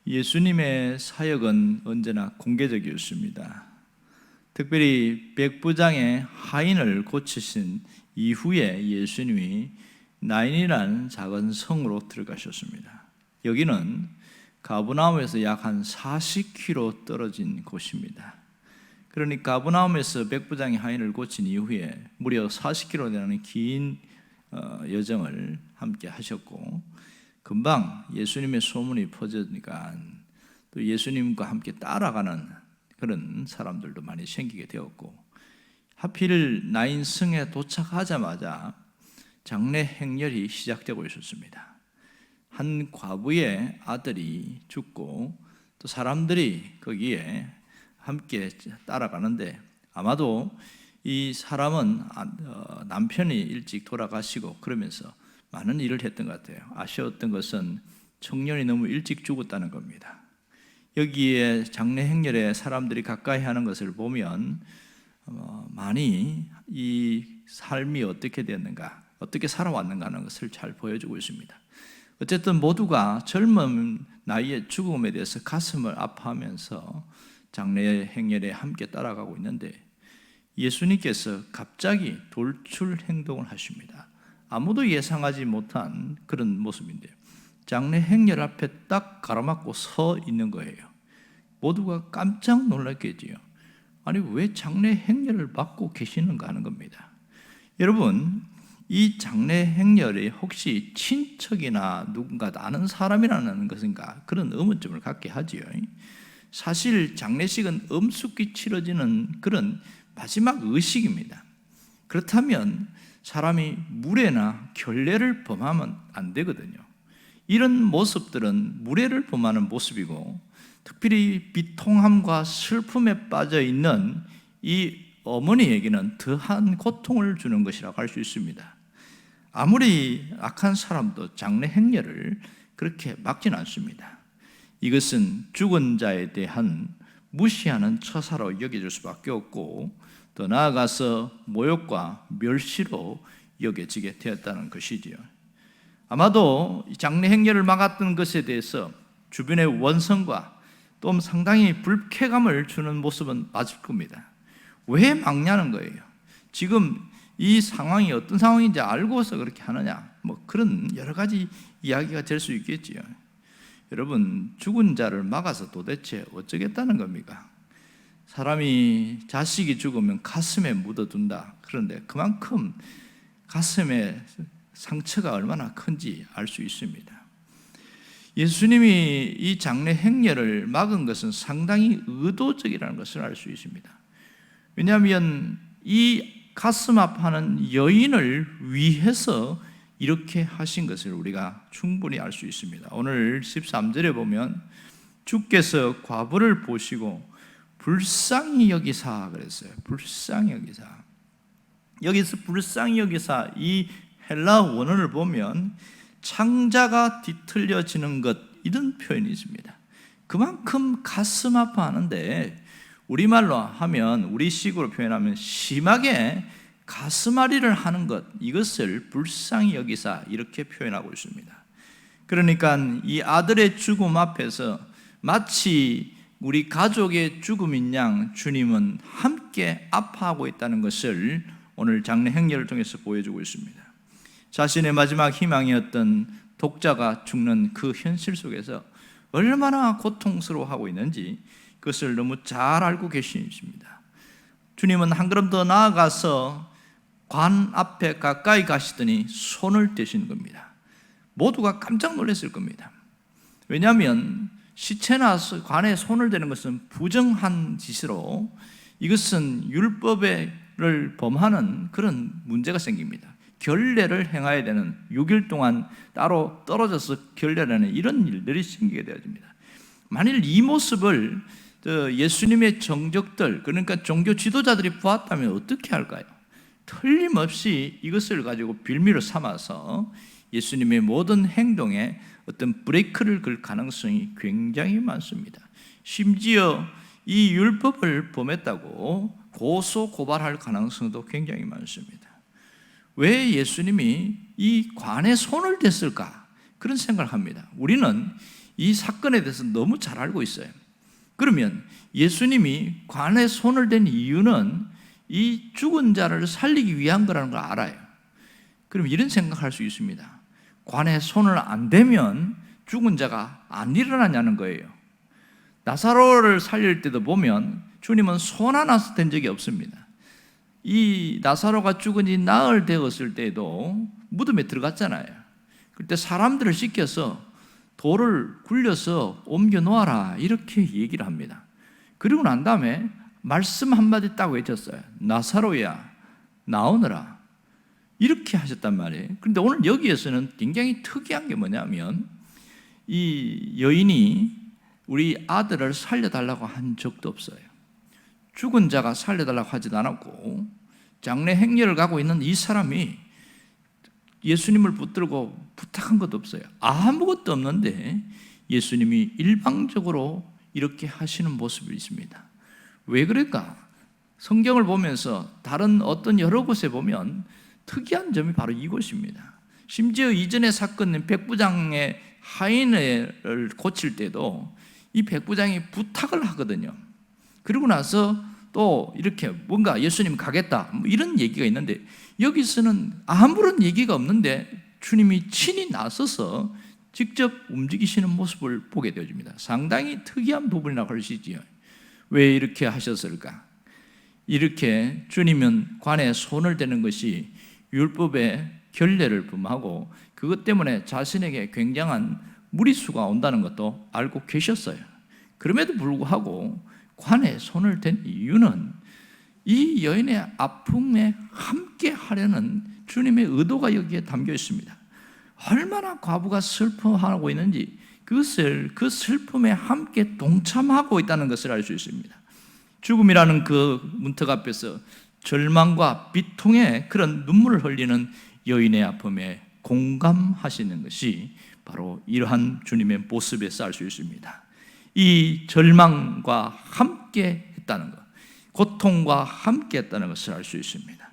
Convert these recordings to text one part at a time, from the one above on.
예수님의 사역은 언제나 공개적이었습니다. 특별히 백부장의 하인을 고치신 이후에 예수님이 나인이라는 작은 성으로 들어가셨습니다. 여기는 가버나움에서 약 한 40km 떨어진 곳입니다. 그러니 가버나움에서 백부장의 하인을 고친 이후에 무려 40km 되는 긴 여정을 함께 하셨고, 금방 예수님의 소문이 퍼지니까 또 예수님과 함께 따라가는 그런 사람들도 많이 생기게 되었고, 하필 나인 성에 도착하자마자 장례 행렬이 시작되고 있었습니다. 한 과부의 아들이 죽고 또 사람들이 거기에 함께 따라가는데, 아마도 이 사람은 남편이 일찍 돌아가시고 그러면서 많은 일을 했던 것 같아요. 아쉬웠던 것은 청년이 너무 일찍 죽었다는 겁니다. 여기에 장례 행렬에 사람들이 가까이 하는 것을 보면 많이 이 삶이 어떻게 됐는가, 어떻게 살아왔는가 하는 것을 잘 보여주고 있습니다. 어쨌든 모두가 젊은 나이의 죽음에 대해서 가슴을 아파하면서 장례 행렬에 함께 따라가고 있는데, 예수님께서 갑자기 돌출 행동을 하십니다. 아무도 예상하지 못한 그런 모습인데요, 장례 행렬 앞에 딱 가로막고 서 있는 거예요. 모두가 깜짝 놀랐겠지요. 아니, 왜 장례 행렬을 막고 계시는가 하는 겁니다. 여러분, 이 장례 행렬이 혹시 친척이나 누군가 아는 사람이라는 것인가, 그런 의문점을 갖게 하지요. 사실 장례식은 엄숙히 치러지는 그런 마지막 의식입니다. 그렇다면 사람이 무례나 결례를 범하면 안 되거든요. 이런 모습들은 무례를 범하는 모습이고, 특별히 비통함과 슬픔에 빠져 있는 이 어머니에게는 더한 고통을 주는 것이라고 할 수 있습니다. 아무리 악한 사람도 장례 행렬을 그렇게 막지는 않습니다. 이것은 죽은 자에 대한 무시하는 처사로 여겨질 수밖에 없고, 더 나아가서 모욕과 멸시로 여겨지게 되었다는 것이지요. 아마도 장례 행렬을 막았던 것에 대해서 주변의 원성과 또 상당히 불쾌감을 주는 모습은 맞을 겁니다. 왜 막냐는 거예요. 지금 이 상황이 어떤 상황인지 알고서 그렇게 하느냐, 그런 여러 가지 이야기가 될 수 있겠지요. 여러분, 죽은 자를 막아서 도대체 어쩌겠다는 겁니까? 사람이 자식이 죽으면 가슴에 묻어둔다. 그런데 그만큼 가슴에 상처가 얼마나 큰지 알 수 있습니다. 예수님이 이 장례 행렬을 막은 것은 상당히 의도적이라는 것을 알 수 있습니다. 왜냐하면 이 가슴 아파하는 여인을 위해서 이렇게 하신 것을 우리가 충분히 알 수 있습니다. 오늘 13절에 보면 주께서 과부를 보시고 불쌍히 여기사 그랬어요. 불쌍히 여기사. 여기서 불쌍히 여기사, 이 헬라 원어를 보면 창자가 뒤틀려지는 것, 이런 표현이 있습니다. 그만큼 가슴 아파하는데, 우리말로 하면, 우리식으로 표현하면 심하게 가슴앓이를 하는 것, 이것을 불쌍히 여기사 이렇게 표현하고 있습니다. 그러니까 이 아들의 죽음 앞에서 마치 우리 가족의 죽음인 양 주님은 함께 아파하고 있다는 것을 오늘 장례 행렬을 통해서 보여주고 있습니다. 자신의 마지막 희망이었던 독자가 죽는 그 현실 속에서 얼마나 고통스러워하고 있는지 그것을 너무 잘 알고 계십니다. 주님은 한 걸음 더 나아가서 관 앞에 가까이 가시더니 손을 떼시는 겁니다. 모두가 깜짝 놀랐을 겁니다. 왜냐하면 시체나 관에 손을 대는 것은 부정한 짓으로, 이것은 율법을 범하는 그런 문제가 생깁니다. 결례를 행해야 되는, 6일 동안 따로 떨어져서 결례를 하는 이런 일들이 생기게 되어집니다. 만일 이 모습을 예수님의 정적들, 그러니까 종교 지도자들이 보았다면 어떻게 할까요? 틀림없이 이것을 가지고 빌미로 삼아서 예수님의 모든 행동에 어떤 브레이크를 걸 가능성이 굉장히 많습니다. 심지어 이 율법을 범했다고 고소 고발할 가능성도 굉장히 많습니다. 왜 예수님이 이 관에 손을 댔을까? 그런 생각을 합니다. 우리는 이 사건에 대해서 너무 잘 알고 있어요. 그러면 예수님이 관에 손을 댄 이유는 이 죽은 자를 살리기 위한 거라는 걸 알아요. 그럼 이런 생각할 수 있습니다. 관에 손을 안 대면 죽은 자가 안 일어나냐는 거예요. 나사로를 살릴 때도 보면 주님은 손 하나 댄 적이 없습니다. 이 나사로가 죽은지 나흘 되었을 때도 무덤에 들어갔잖아요. 그때 사람들을 시켜서 돌을 굴려서 옮겨 놓아라 이렇게 얘기를 합니다. 그리고 난 다음에 말씀 한마디 딱 외쳤어요. 나사로야 나오너라 이렇게 하셨단 말이에요. 그런데 오늘 여기에서는 굉장히 특이한 게 뭐냐면 이 여인이 우리 아들을 살려달라고 한 적도 없어요. 죽은 자가 살려달라고 하지도 않았고 장래 행렬을 가고 있는 이 사람이 예수님을 붙들고 부탁한 것도 없어요. 아무것도 없는데 예수님이 일방적으로 이렇게 하시는 모습이 있습니다. 왜 그럴까? 성경을 보면서 다른 어떤 여러 곳에 보면 특이한 점이 바로 이것입니다. 심지어 이전의 사건은 백부장의 하인을 고칠 때도 이 백부장이 부탁을 하거든요. 그리고 나서 또 이렇게 뭔가 예수님 가겠다 뭐 이런 얘기가 있는데 여기서는 아무런 얘기가 없는데 주님이 친히 나서서 직접 움직이시는 모습을 보게 되어집니다. 상당히 특이한 부분이라고 할 수 있지요. 왜 이렇게 하셨을까? 이렇게 주님은 관에 손을 대는 것이 율법의 결례를 범하고 그것 때문에 자신에게 굉장한 무리수가 온다는 것도 알고 계셨어요. 그럼에도 불구하고 관에 손을 댄 이유는 이 여인의 아픔에 함께 하려는 주님의 의도가 여기에 담겨 있습니다. 얼마나 과부가 슬퍼하고 있는지 그것을 그 슬픔에 함께 동참하고 있다는 것을 알 수 있습니다. 죽음이라는 그 문턱 앞에서 절망과 비통의 그런 눈물을 흘리는 여인의 아픔에 공감하시는 것이 바로 이러한 주님의 모습에서 알 수 있습니다. 이 절망과 함께 했다는 것, 고통과 함께 했다는 것을 알 수 있습니다.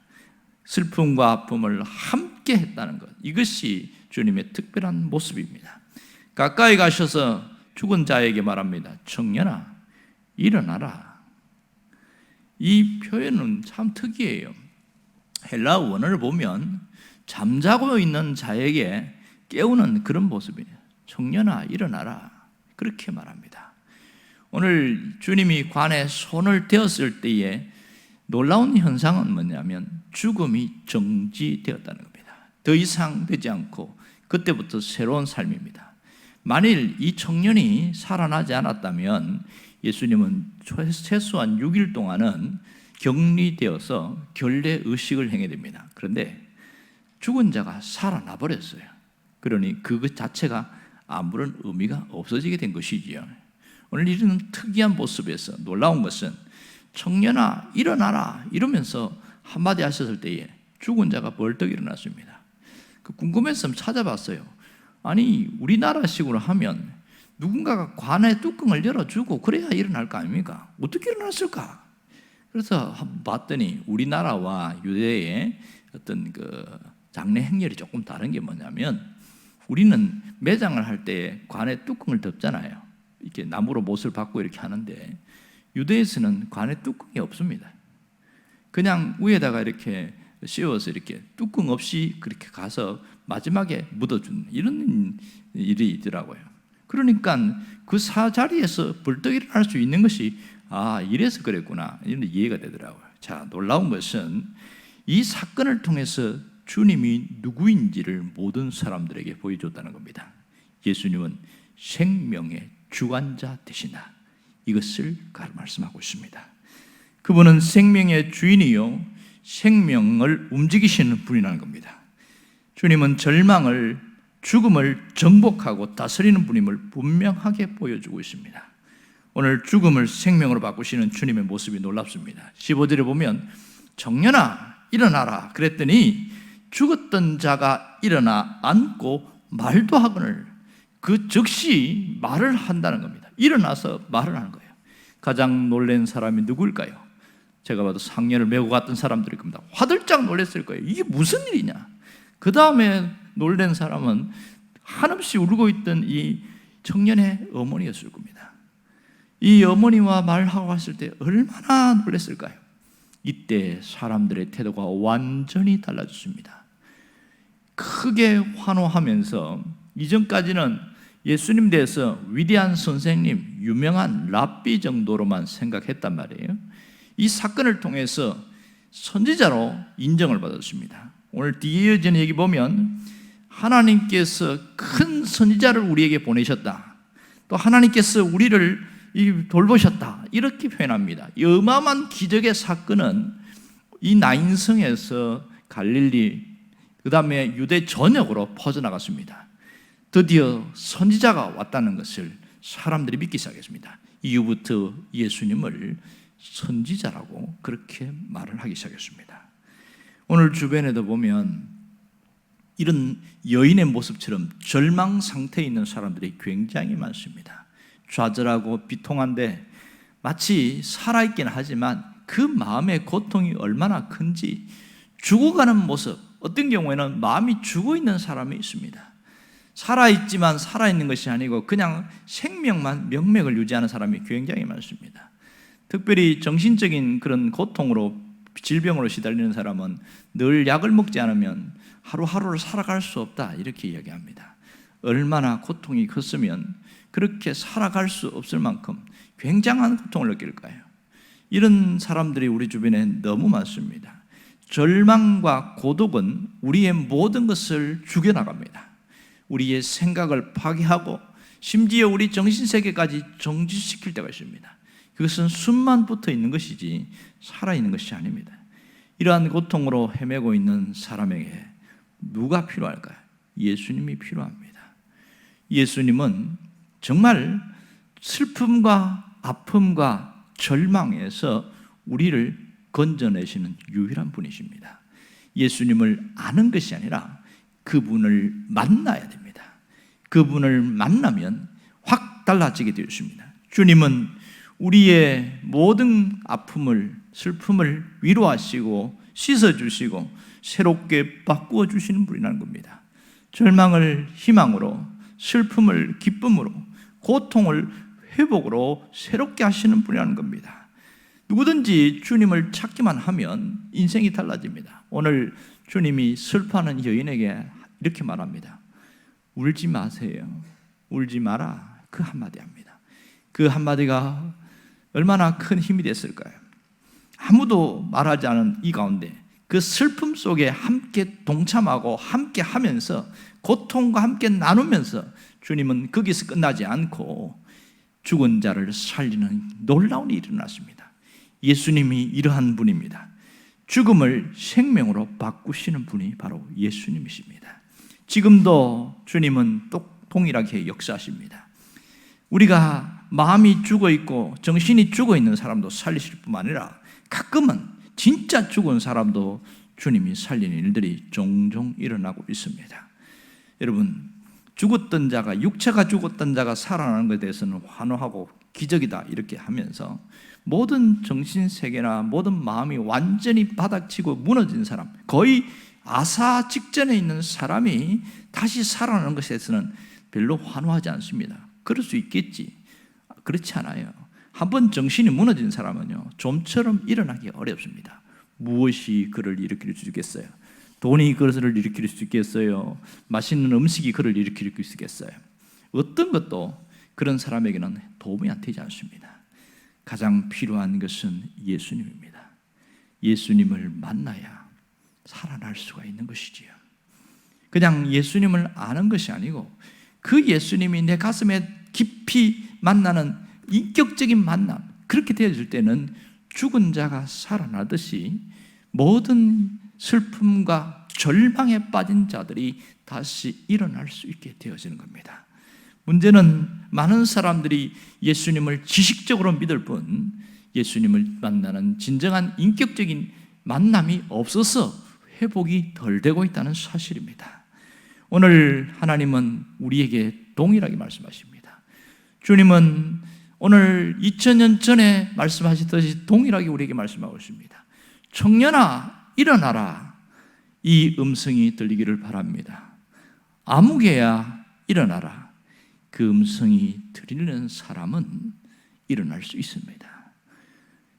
슬픔과 아픔을 함께 했다는 것, 이것이 주님의 특별한 모습입니다. 가까이 가셔서 죽은 자에게 말합니다. 청년아, 일어나라. 이 표현은 참 특이해요. 헬라 원어를 보면 잠자고 있는 자에게 깨우는 그런 모습이에요. 청년아, 일어나라. 그렇게 말합니다. 오늘 주님이 관에 손을 대었을 때에 놀라운 현상은 뭐냐면 죽음이 정지되었다는 겁니다. 더 이상 되지 않고 그때부터 새로운 삶입니다. 만일 이 청년이 살아나지 않았다면 예수님은 최소한 6일 동안은 격리되어서 결례 의식을 행해야 됩니다. 그런데 죽은 자가 살아나 버렸어요. 그러니 그것 자체가 아무런 의미가 없어지게 된 것이지요. 오늘 이런 특이한 모습에서 놀라운 것은 청년아 일어나라 이러면서 한마디 하셨을 때에 죽은 자가 벌떡 일어났습니다. 그 궁금해서 찾아봤어요. 아니 우리나라식으로 하면 누군가가 관의 뚜껑을 열어주고 그래야 일어날 거 아닙니까? 어떻게 일어났을까? 그래서 봤더니 우리나라와 유대의 어떤 그 장례 행렬이 조금 다른 게 뭐냐면 우리는 매장을 할 때 관의 뚜껑을 덮잖아요. 이렇게 나무로 못을 박고 이렇게 하는데 유대에서는 관에 뚜껑이 없습니다. 그냥 위에다가 이렇게 씌워서 이렇게 뚜껑 없이 그렇게 가서 마지막에 묻어주는 이런 일이 있더라고요. 그러니까 그 자리에서 벌떡 일어날 수 있는 것이 이래서 그랬구나 이런 이해가 되더라고요. 자, 놀라운 것은 이 사건을 통해서 주님이 누구인지를 모든 사람들에게 보여줬다는 겁니다. 예수님은 생명의 주관자 되시나 이것을 말씀하고 있습니다. 그분은 생명의 주인이요 생명을 움직이시는 분이라는 겁니다. 주님은 절망을 죽음을 정복하고 다스리는 분임을 분명하게 보여주고 있습니다. 오늘 죽음을 생명으로 바꾸시는 주님의 모습이 놀랍습니다. 15절에 보면 청년아 일어나라 그랬더니 죽었던 자가 일어나 앉고 말도 하거늘 그 즉시 말을 한다는 겁니다. 일어나서 말을 하는 거예요. 가장 놀란 사람이 누구일까요? 제가 봐도 상년을 메고 갔던 사람들일 겁니다. 화들짝 놀랐을 거예요. 이게 무슨 일이냐? 그 다음에 놀란 사람은 한없이 울고 있던 이 청년의 어머니였을 겁니다. 이 어머니와 말하고 왔을 때 얼마나 놀랐을까요? 이때 사람들의 태도가 완전히 달라졌습니다. 크게 환호하면서, 이전까지는 예수님 대해서 위대한 선생님, 유명한 랍비 정도로만 생각했단 말이에요. 이 사건을 통해서 선지자로 인정을 받았습니다. 오늘 뒤에 이어지는 얘기 보면 하나님께서 큰 선지자를 우리에게 보내셨다, 또 하나님께서 우리를 돌보셨다, 이렇게 표현합니다. 이 어마어마한 기적의 사건은 이 나인성에서 갈릴리, 그 다음에 유대 전역으로 퍼져나갔습니다. 드디어 선지자가 왔다는 것을 사람들이 믿기 시작했습니다. 이후부터 예수님을 선지자라고 그렇게 말을 하기 시작했습니다. 오늘 주변에도 보면 이런 여인의 모습처럼 절망 상태에 있는 사람들이 굉장히 많습니다. 좌절하고 비통한데 마치 살아있긴 하지만 그 마음의 고통이 얼마나 큰지, 죽어가는 모습, 어떤 경우에는 마음이 죽어있는 사람이 있습니다. 살아있지만 살아있는 것이 아니고 그냥 생명만, 명맥을 유지하는 사람이 굉장히 많습니다. 특별히 정신적인 그런 고통으로, 질병으로 시달리는 사람은 늘 약을 먹지 않으면 하루하루를 살아갈 수 없다, 이렇게 이야기합니다. 얼마나 고통이 컸으면 그렇게 살아갈 수 없을 만큼 굉장한 고통을 느낄까요? 이런 사람들이 우리 주변에 너무 많습니다. 절망과 고독은 우리의 모든 것을 죽여나갑니다. 우리의 생각을 파괴하고 심지어 우리 정신세계까지 정지시킬 때가 있습니다. 그것은 숨만 붙어 있는 것이지 살아있는 것이 아닙니다. 이러한 고통으로 헤매고 있는 사람에게 누가 필요할까요? 예수님이 필요합니다. 예수님은 정말 슬픔과 아픔과 절망에서 우리를 건져내시는 유일한 분이십니다. 예수님을 아는 것이 아니라 그분을 만나야 됩니다. 그분을 만나면 확 달라지게 되어 있습니다. 주님은 우리의 모든 아픔을, 슬픔을 위로하시고 씻어주시고 새롭게 바꾸어 주시는 분이라는 겁니다. 절망을 희망으로, 슬픔을 기쁨으로, 고통을 회복으로 새롭게 하시는 분이라는 겁니다. 누구든지 주님을 찾기만 하면 인생이 달라집니다. 오늘 주님이 슬퍼하는 여인에게 이렇게 말합니다. 울지 마세요. 울지 마라. 그 한마디 합니다. 그 한마디가 얼마나 큰 힘이 됐을까요? 아무도 말하지 않은 이 가운데 그 슬픔 속에 함께 동참하고 함께 하면서 고통과 함께 나누면서 주님은 거기서 끝나지 않고 죽은 자를 살리는 놀라운 일이 일어났습니다. 예수님이 이러한 분입니다. 죽음을 생명으로 바꾸시는 분이 바로 예수님이십니다. 지금도 주님은 동일하게 역사하십니다. 우리가 마음이 죽어있고 정신이 죽어있는 사람도 살리실 뿐만 아니라 가끔은 진짜 죽은 사람도 주님이 살리는 일들이 종종 일어나고 있습니다. 여러분, 죽었던 자가, 육체가 죽었던 자가 살아나는 것에 대해서는 환호하고 기적이다 이렇게 하면서 모든 정신세계나 모든 마음이 완전히 바닥치고 무너진 사람, 거의 아사 직전에 있는 사람이 다시 살아나는 것에 대해서는 별로 환호하지 않습니다. 그럴 수 있겠지. 그렇지 않아요. 한번 정신이 무너진 사람은요, 좀처럼 일어나기 어렵습니다. 무엇이 그를 일으킬 수 있겠어요? 돈이 그것을 일으킬 수 있겠어요? 맛있는 음식이 그를 일으킬 수 있겠어요? 어떤 것도 그런 사람에게는 도움이 안 되지 않습니다. 가장 필요한 것은 예수님입니다. 예수님을 만나야 살아날 수가 있는 것이지요. 그냥 예수님을 아는 것이 아니고 그 예수님이 내 가슴에 깊이 만나는 인격적인 만남, 그렇게 되어질 때는 죽은 자가 살아나듯이 모든 슬픔과 절망에 빠진 자들이 다시 일어날 수 있게 되어지는 겁니다. 문제는 많은 사람들이 예수님을 지식적으로 믿을 뿐 예수님을 만나는 진정한 인격적인 만남이 없어서 회복이 덜 되고 있다는 사실입니다. 오늘 하나님은 우리에게 동일하게 말씀하십니다. 주님은 오늘 2000년 전에 말씀하셨듯이 동일하게 우리에게 말씀하고 있습니다. 청년아 일어나라. 이 음성이 들리기를 바랍니다. 아무개야 일어나라. 그 음성이 들리는 사람은 일어날 수 있습니다.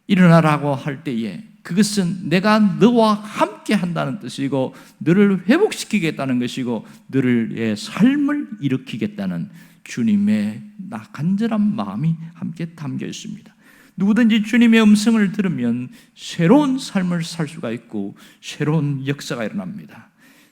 일어나라고 할 때에 그것은 내가 너와 함께 한다는 뜻이고 너를 회복시키겠다는 것이고 너의 삶을 일으키겠다는 주님의 간절한 마음이 함께 담겨 있습니다. 누구든지 주님의 음성을 들으면 새로운 삶을 살 수가 있고 새로운 역사가 일어납니다.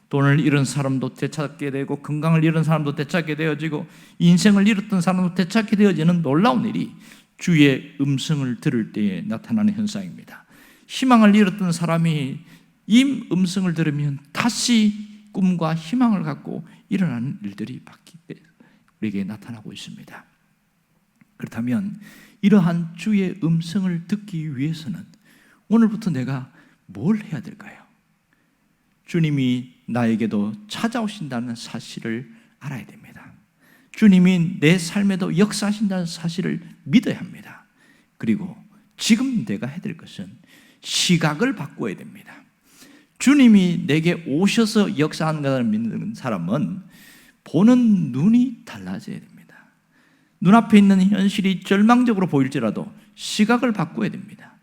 돈을 잃은 사람도 되찾게 되고 건강을 잃은 사람도 되찾게 되어지고 인생을 잃었던 사람도 되찾게 되어지는 놀라운 일이 주의 음성을 들을 때에 나타나는 현상입니다. 희망을 잃었던 사람이 이 음성을 들으면 다시 꿈과 희망을 갖고 일어나는 일들이 우리에게 나타나고 있습니다. 그렇다면 이러한 주의 음성을 듣기 위해서는 오늘부터 내가 뭘 해야 될까요? 주님이 나에게도 찾아오신다는 사실을 알아야 됩니다. 주님이 내 삶에도 역사하신다는 사실을 믿어야 합니다. 그리고 지금 내가 해야 될 것은 시각을 바꾸어야 됩니다. 주님이 내게 오셔서 역사하는 것을 믿는 사람은 보는 눈이 달라져야 됩니다. 눈앞에 있는 현실이 절망적으로 보일지라도 시각을 바꾸어야 됩니다.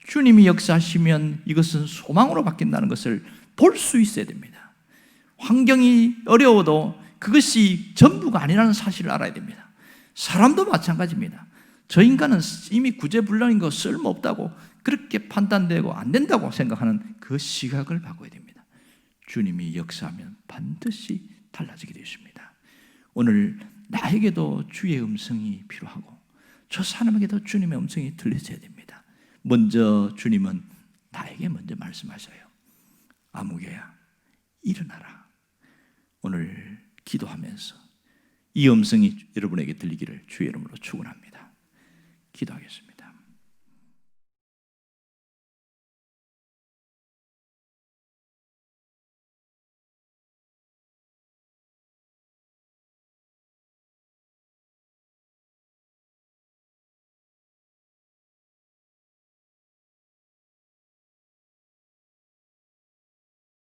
주님이 역사하시면 이것은 소망으로 바뀐다는 것을 볼 수 있어야 됩니다. 환경이 어려워도 그것이 전부가 아니라는 사실을 알아야 됩니다. 사람도 마찬가지입니다. 저 인간은 이미 구제불능인 거 쓸모없다고 그렇게 판단되고 안 된다고 생각하는 그 시각을 바꿔야 됩니다. 주님이 역사하면 반드시 달라지게 되어 있습니다. 오늘 나에게도 주의 음성이 필요하고 저 사람에게도 주님의 음성이 들려져야 됩니다. 먼저 주님은 나에게 먼저 말씀하셔요. 아무개야 일어나라. 오늘 기도하면서 이 음성이 여러분에게 들리기를 주의 이름으로 축원합니다. 기도하겠습니다.